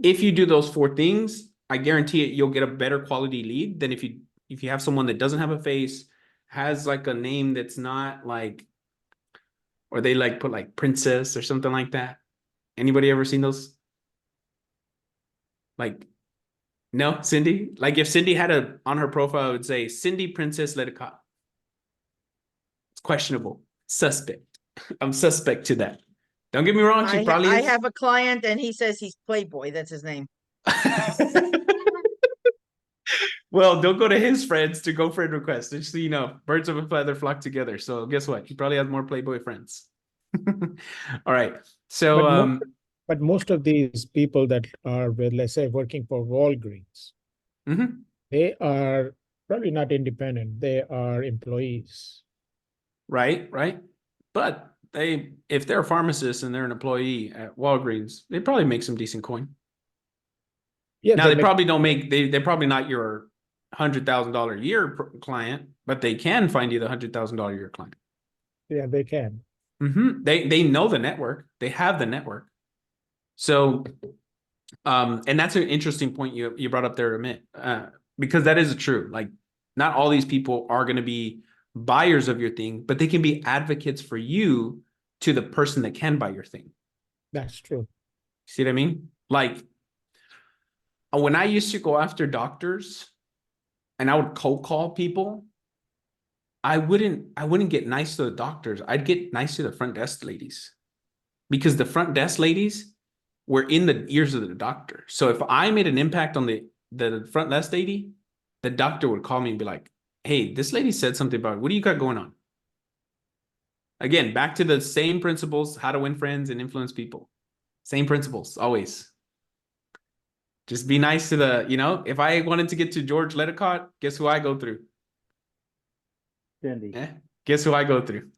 If you do those 4 things, I guarantee it, you'll get a better quality lead than if you have someone that doesn't have a face, has like a name that's not like, or they like put like princess or something like that. Anybody ever seen those? Like, no, Cindy? Like if Cindy had on her profile, it would say Cindy Princess Lettercott. It's questionable. Suspect. I'm suspect to that. Don't get me wrong. She probably I is. have a client and he says he's Playboy. That's his name. Well, don't go to his friends to go friend request. Just so you know, birds of a feather flock together. So guess what? He probably has more Playboy friends. All right. So, but most of these people that are with, let's say, working for Walgreens, they are probably not independent. They are employees. Right. But if they're a pharmacist and they're an employee at Walgreens, they probably make some decent coin. Yeah. Now they probably don't make, they're probably not your $100,000 a year client, but they can find you the $100,000 a year client. Yeah, they can. They know the network. They have the network. So, and that's an interesting point you brought up there, Amit, because that is true. Like, not all these people are going to be buyers of your thing, but they can be advocates for you to the person that can buy your thing. That's true. See what I mean? Like, when I used to go after doctors and I would cold call people, I wouldn't get nice to the doctors. I'd get nice to the front desk ladies, because the front desk ladies were in the ears of the doctor. So if I made an impact on the front desk lady, the doctor would call me and be like, hey, this lady said something about it. What do you got going on? Again, back to the same principles, how to win friends and influence people. Same principles, always. Just be nice to if I wanted to get to George Lettercott, guess who I go through? Cindy. Guess who I go through?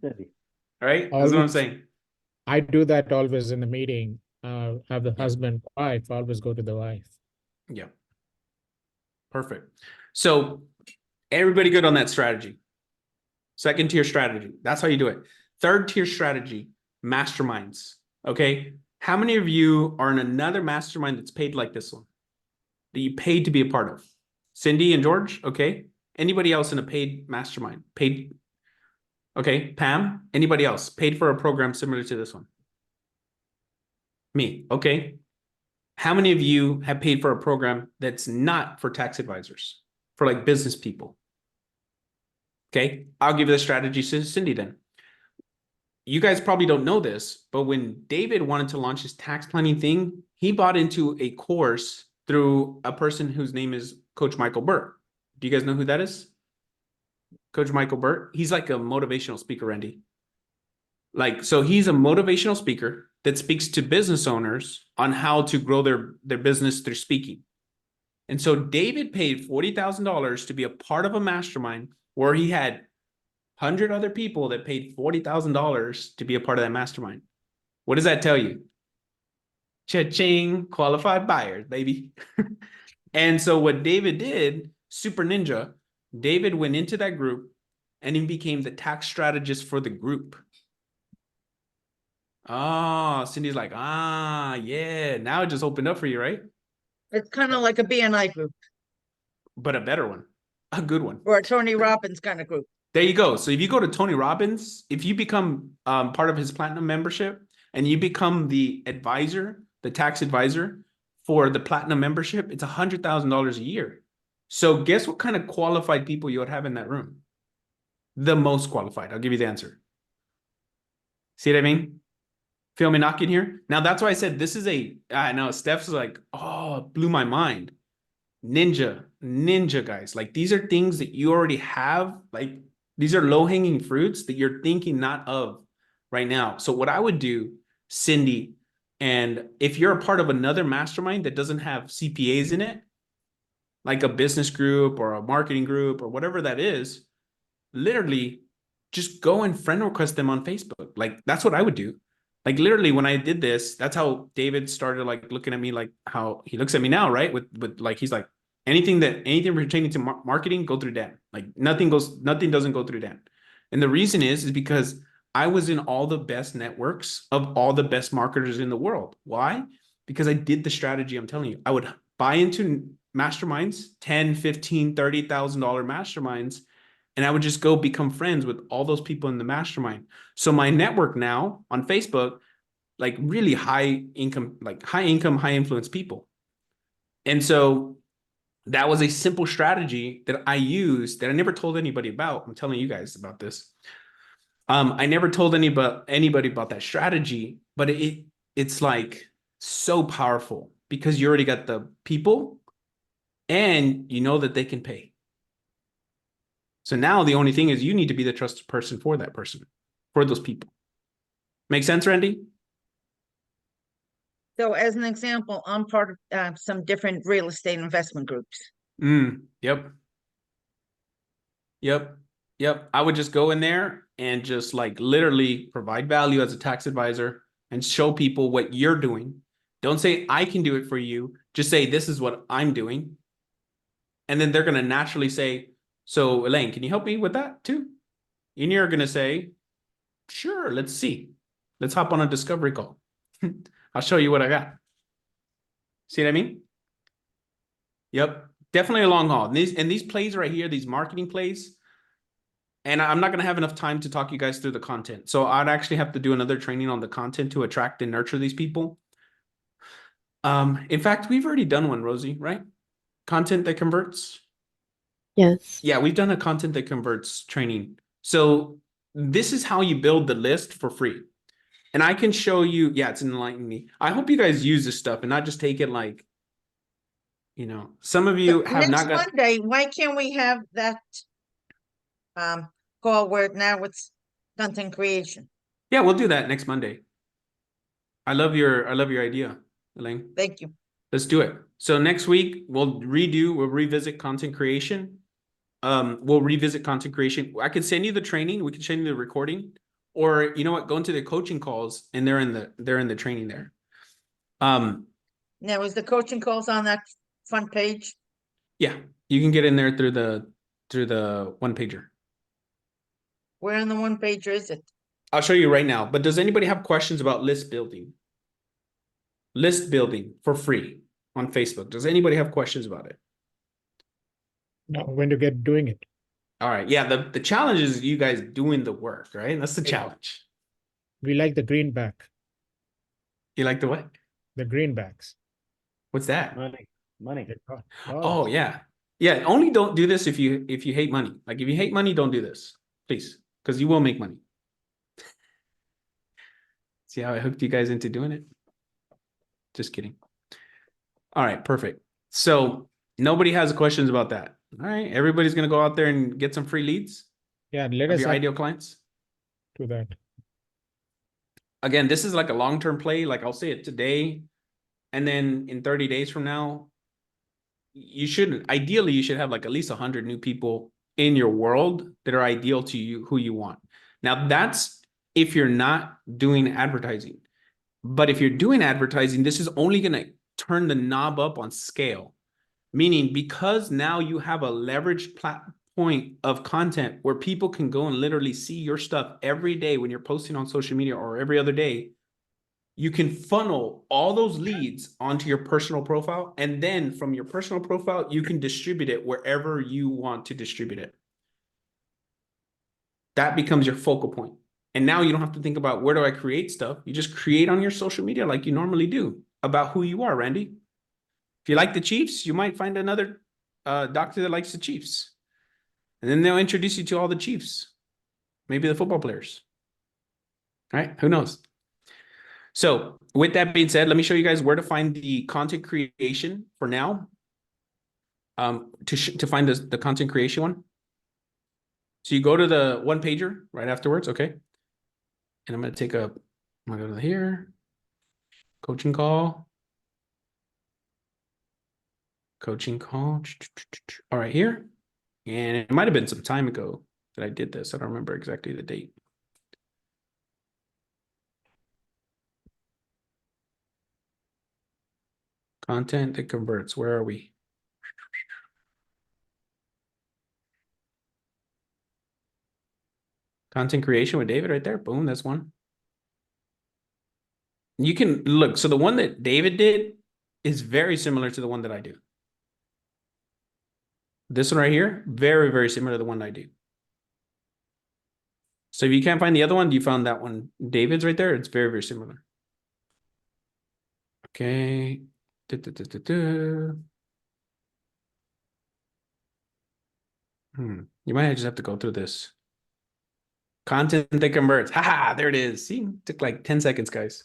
Cindy. All right, that's what I'm saying. I do that always in the meeting. Have the husband, wife, always go to the wife. Yeah. Perfect. So everybody good on that strategy? Second tier strategy. That's how you do it. Third tier strategy, masterminds. Okay. How many of you are in another mastermind that's paid like this one? That you paid to be a part of? Cindy and George? Okay. Anybody else in a paid mastermind? Paid? Okay. Pam? Anybody else paid for a program similar to this one? Me. Okay. How many of you have paid for a program that's not for tax advisors, for like business people? Okay, I'll give you the strategy to Cindy then. You guys probably don't know this, but when David wanted to launch his tax planning thing, he bought into a course through a person whose name is Coach Michael Burt. Do you guys know who that is? Coach Michael Burt. He's like a motivational speaker, Randy. Like, so he's a motivational speaker that speaks to business owners on how to grow their business through speaking. And so David paid $40,000 to be a part of a mastermind where he had 100 other people that paid $40,000 to be a part of that mastermind. What does that tell you? Cha-ching, qualified buyers, baby. And so what David did, super ninja, David went into that group and he became the tax strategist for the group. Oh, Cindy's like, yeah, now it just opened up for you, right? It's kind of like a BNI group But a better one, a good one. or a Tony Robbins kind of group. There you go. So if you go to Tony Robbins, if you become part of his platinum membership and you become the advisor, the tax advisor for the platinum membership, it's $100,000 a year. So guess what kind of qualified people you would have in that room? The most qualified. I'll give you the answer. See what I mean? Feel me knocking here? Now that's why I said this is I know Steph's like, oh, it blew my mind. Ninja guys. Like these are things that you already have. Like these are low-hanging fruits that you're thinking not of right now. So what I would do, Cindy, and if you're a part of another mastermind that doesn't have CPAs in it, like a business group or a marketing group or whatever that is, literally just go and friend request them on Facebook. Like that's what I would do. Like literally when I did this, that's how David started like looking at me like how he looks at me now, right? With like, he's like, anything pertaining to marketing, go through Dan. Like nothing doesn't go through Dan. And the reason is because I was in all the best networks of all the best marketers in the world. Why? Because I did the strategy I'm telling you. I would buy into masterminds, $10,000, $15,000, $30,000 masterminds, and I would just go become friends with all those people in the mastermind. So my network now on Facebook, like really high income, high influence people. And so that was a simple strategy that I used that I never told anybody about. I'm telling you guys about this. I never told anybody about that strategy, but it's like so powerful because you already got the people and you know that they can pay. So now the only thing is you need to be the trusted person for that person, for those people. Make sense, Randy? So as an example, I'm part of some different real estate investment groups. Yep. I would just go in there and just like literally provide value as a tax advisor and show people what you're doing. Don't say I can do it for you. Just say this is what I'm doing. And then they're going to naturally say, so Elaine, can you help me with that too? And you're going to say, sure, let's see. Let's hop on a discovery call. I'll show you what I got. See what I mean? Yep. Definitely a long haul. And these plays right here, these marketing plays, and I'm not going to have enough time to talk you guys through the content. So I'd actually have to do another training on the content to attract and nurture these people. In fact, we've already done one, Rosie, right? Content that converts. Yes. Yeah, we've done a content that converts training. So this is how you build the list for free. And I can show you, yeah, it's enlightening me. I hope you guys use this stuff and not just take it like, you know, some of you have not got. Next Monday, why can't we have that call where now it's content creation? Yeah, we'll do that next Monday. I love your idea, Elaine. Thank you. Let's do it. So next week we'll revisit content creation. We'll revisit content creation. I could send you the training. We can send you the recording, or you know what? Go into the coaching calls, and they're in the training there. Now, is the coaching calls on that front page? Yeah, you can get in there through the one pager. Where on the one page is it? I'll show you right now. But does anybody have questions about list building? List building for free on Facebook. Does anybody have questions about it? Now, when you get doing it, All right. Yeah, the challenge is you guys doing the work, right? That's the challenge. we like the greenback, You like the what? the greenbacks. What's that? Money. Oh, yeah. Yeah, only don't do this if you hate money. Like if you hate money, don't do this, please, because you will make money. See how I hooked you guys into doing it? Just kidding. All right, perfect. So nobody has questions about that. All right, everybody's gonna go out there and get some free leads Yeah, let of us your add ideal clients. to that. Again, this is like a long-term play. Like I'll say it today, and then in 30 days from now, ideally you should have like at least 100 new people in your world that are ideal to you, who you want. Now that's if you're not doing advertising. But if you're doing advertising, this is only going to turn the knob up on scale. Meaning because now you have a leveraged point of content where people can go and literally see your stuff every day when you're posting on social media or every other day, you can funnel all those leads onto your personal profile. And then from your personal profile, you can distribute it wherever you want to distribute it. That becomes your focal point. And now you don't have to think about where do I create stuff. You just create on your social media like you normally do about who you are, Randy. If you like the Chiefs, you might find another doctor that likes the Chiefs. And then they'll introduce you to all the Chiefs. Maybe the football players. All right, who knows? So with that being said, let me show you guys where to find the content creation for now. To find the content creation one. So you go to the one pager right afterwards, okay? And I'm going to I'm going to go to here, coaching call. All right, here. And it might have been some time ago that I did this. I don't remember exactly the date. Content that converts. Where are we? Content creation with David right there. Boom, that's one. You can look. So the one that David did is very similar to the one that I do. This one right here, very, very similar to the one I do. So if you can't find the other one, you found that one. David's right there. It's very, very similar. Okay. You might just have to go through this. Content that converts. Haha, there it is. See, took like 10 seconds, guys.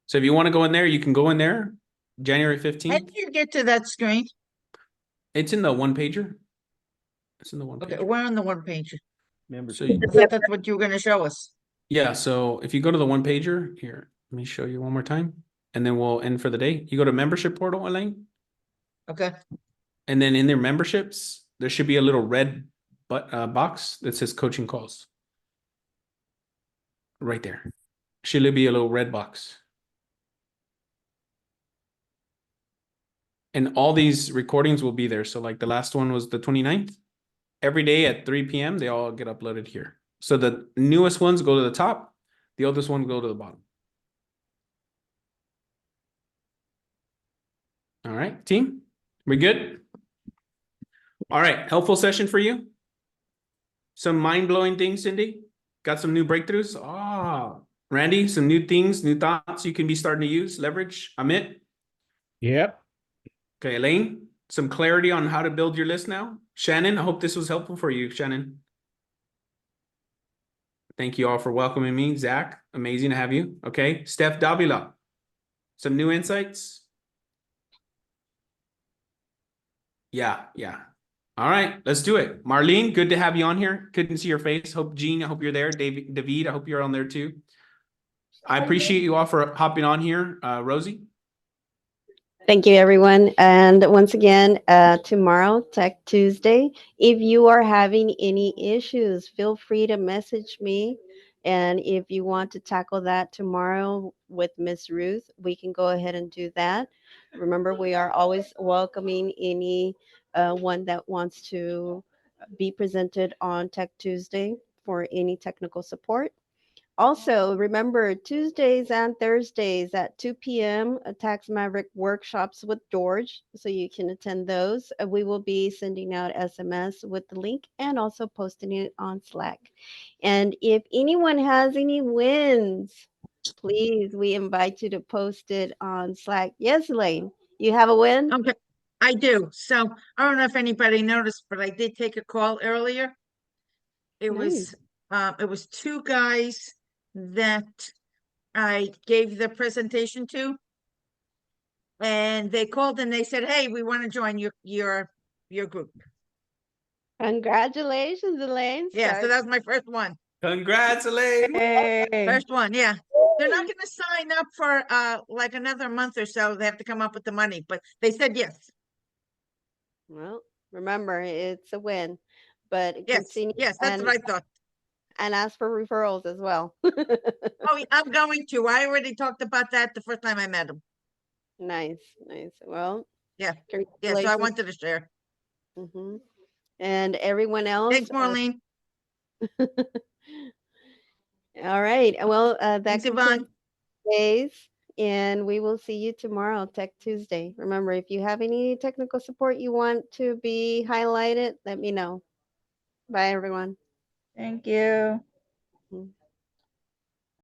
So if you want to go in there, you can go in there. January How 15th. did you get to that screen? It's in the one pager. It's in the one Okay, pager. we're on the one page. So I thought that's what you were gonna show us. yeah, so if you go to the one pager here, let me show you one more time, and then we'll end for the day. You go to membership portal, Elaine, Okay, and then in their memberships, there should be a little red box that says coaching calls. Right there. Should be a little red box. And all these recordings will be there. So like the last one was the 29th. Every day at 3 p.m., they all get uploaded here. So the newest ones go to the top. The oldest ones go to the bottom. All right, team, we good? All right, helpful session for you. Some mind-blowing things, Cindy. Got some new breakthroughs. Randy, some new things, new thoughts you can be starting to use, leverage. Amit. Yep. Okay, Elaine, some clarity on how to build your list now. Shannon, I hope this was helpful for you, Shannon. Thank you all for welcoming me. Zach, amazing to have you. Okay, Steph Davila, some new insights. Yeah. All right, let's do it. Marlene, good to have you on here. Couldn't see your face. Jean, I hope you're there. David, I hope you're on there too. I appreciate you all for hopping on here. Rosie. Thank you, everyone. And once again, tomorrow, Tech Tuesday. If you are having any issues, feel free to message me. And if you want to tackle that tomorrow with Miss Ruth, we can go ahead and do that. Remember, we are always welcoming any one that wants to be presented on Tech Tuesday. for any technical support. Also, remember Tuesdays and Thursdays at 2 p.m. Tax Maverick workshops with George, so you can attend those. We will be sending out SMS with the link and also posting it on Slack. And if anyone has any wins, please, we invite you to post it on Slack. Yes, Elaine, you have a win? Okay, I do. So I don't know if anybody noticed, but I did take a call earlier. It was two guys that I gave the presentation to. And they called and they said, hey, we want to join your group. Congratulations, Elaine. Yeah, so that was my first one. Congrats, Elaine. Hey. First one, yeah. They're not gonna sign up for like another month or so. They have to come up with the money, but they said yes. Well, remember, it's a win, but Yes, continue yes, that's and, what I thought. and ask for referrals as well. Oh, I'm going to. I already talked about that the first time I met him. Nice, nice. Well, Yeah, so I congratulations. wanted to share. Mhm. And everyone else. Thanks, Marlene. All right. Well, that Thanks, concludes Yvonne. today's, and we will see you tomorrow, Tech Tuesday. Remember, if you have any technical support you want to be highlighted, let me know. Bye, everyone. Thank you.